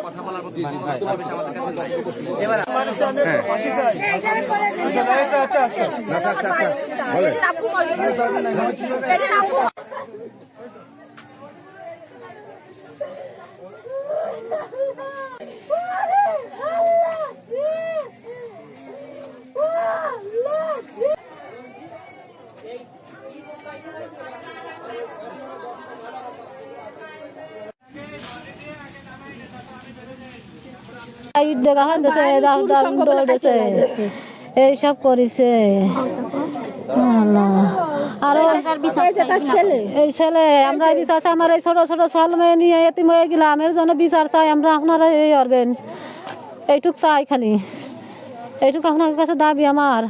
কথা বলার মতো দেখা হয়েছে দৌড়েছে এইসব করেছে আরো এই ছেলে আমরা বিচার চাই আমার এই ছোট ছোট ছেলে মেয়ে নিয়ে এতিম হয়ে গেলাম এর জন্য বিচার চাই আমরা আপনারা এই করবেন এইটুক চাই খালি এইটুকু আপনার কাছে দাবি আমার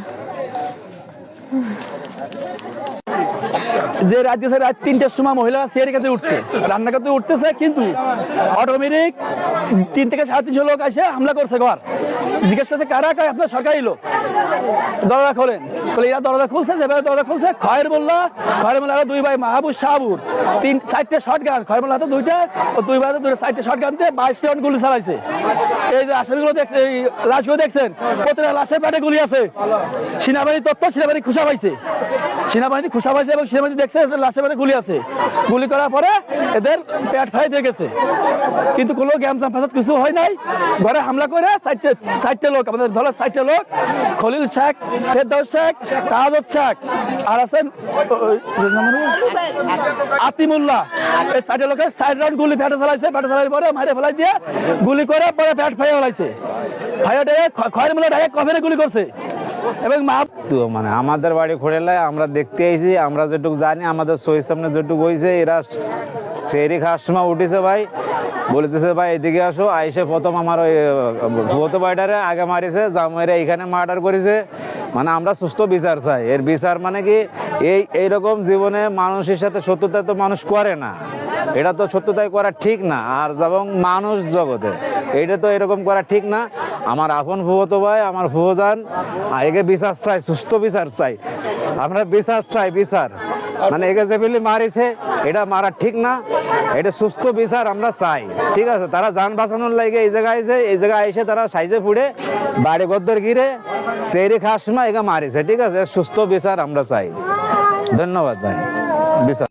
যে রাজ্যে রাত 3টার সময় মহিলা চেয়ারের কাছে উঠছে রান্না করতে উঠতেছে কিন্তু অটোমেটিক 3 থেকে 350 লোক এসে হামলা করছে ঘর জিজ্ঞেস করছে কারা কারা আপনার সরকারি লোক দরজা খোলেন বলে এরা দরজা খুলছে যেভাবে দরজা খুলছে খয়ের মোল্লা দুই ভাই মাহবুব শাহাবুর 4টে শর্ট গান খয়ের মোল্লা হাতে 2টা ও দুই ভাই হাতে 4টে শর্ট গান দিয়ে 22 রাউন্ড গুলি চালাইছে এই যে আসামিগুলো দেখছেন এই লাশগুলো দেখছেন প্রতিটা লাশের পেটে গুলি আছে সেনাবাহিনী তথ্য সেনাবাহিনী খুশা পাইছে এবং সেনাবাহিনী দেখছে লাশের পেটে গুলি আছে গুলি করার পরে এদের পেট ফাই দিয়ে গেছে কিন্তু কোনো গ্যামজাম ফাসাদ কিছু হয় নাই ঘরে হামলা করে 4টে লোক আমাদের ধরো 4টে লোক খলিল শেখ ফেরদৌস শেখ তাহাজুদ শেখ আর আছেন আতিমুল্লাহ এই 4টে লোকের 4 রাউন্ড গুলি পেটে চালাইছে পেটে চালানোর পরে মারে ফেলাই দিয়ে গুলি করে পরে পেট ফাইয়া ফেলাইছে ফাইয়া খয়ের মোল্লা ডাইরেক্ট কফিনে গুলি করছে এবং মানে আমাদের বাড়ি খোড়েলায় আমরা দেখতে আইছি আমরা যেটুকু জানি আমাদের চোখের সামনে যেটুকু হয়েছে এরা চেরি খাওয়ার সময় উঠেছে ভাই বলেছে ভাই এদিকে আসো আইসে প্রথম আমার ওই ভূত বাড়িটারে আগে মারিছে জামাইরা এখানে মার্ডার করেছে মানে আমরা সুস্থ বিচার চাই এর বিচার মানে কি এইরকম জীবনে মানুষের সাথে শত্রুতা তো মানুষ করে না এটা তো সত্যতাই করা ঠিক না আর যেমন মানুষ জগতে এইটা তো এরকম করা ঠিক না আমার আপন ভুবতো ভাই আমার ভুবদান একে বিচার চাই সুস্থ বিচার চাই আমরা বিচার চাই বিচার মানে একে যে বলি মারিছে এটা মারা ঠিক না এটা সুস্থ বিচার আমরা চাই ঠিক আছে তারা যান বাঁচানোর লাগে এই জায়গায় এসে তারা সাইজে ফুড়ে বাড়ি গদ্দর গিরে সেই খাস সময় একে মারিছে ঠিক আছে সুস্থ বিচার আমরা চাই ধন্যবাদ ভাই বিচার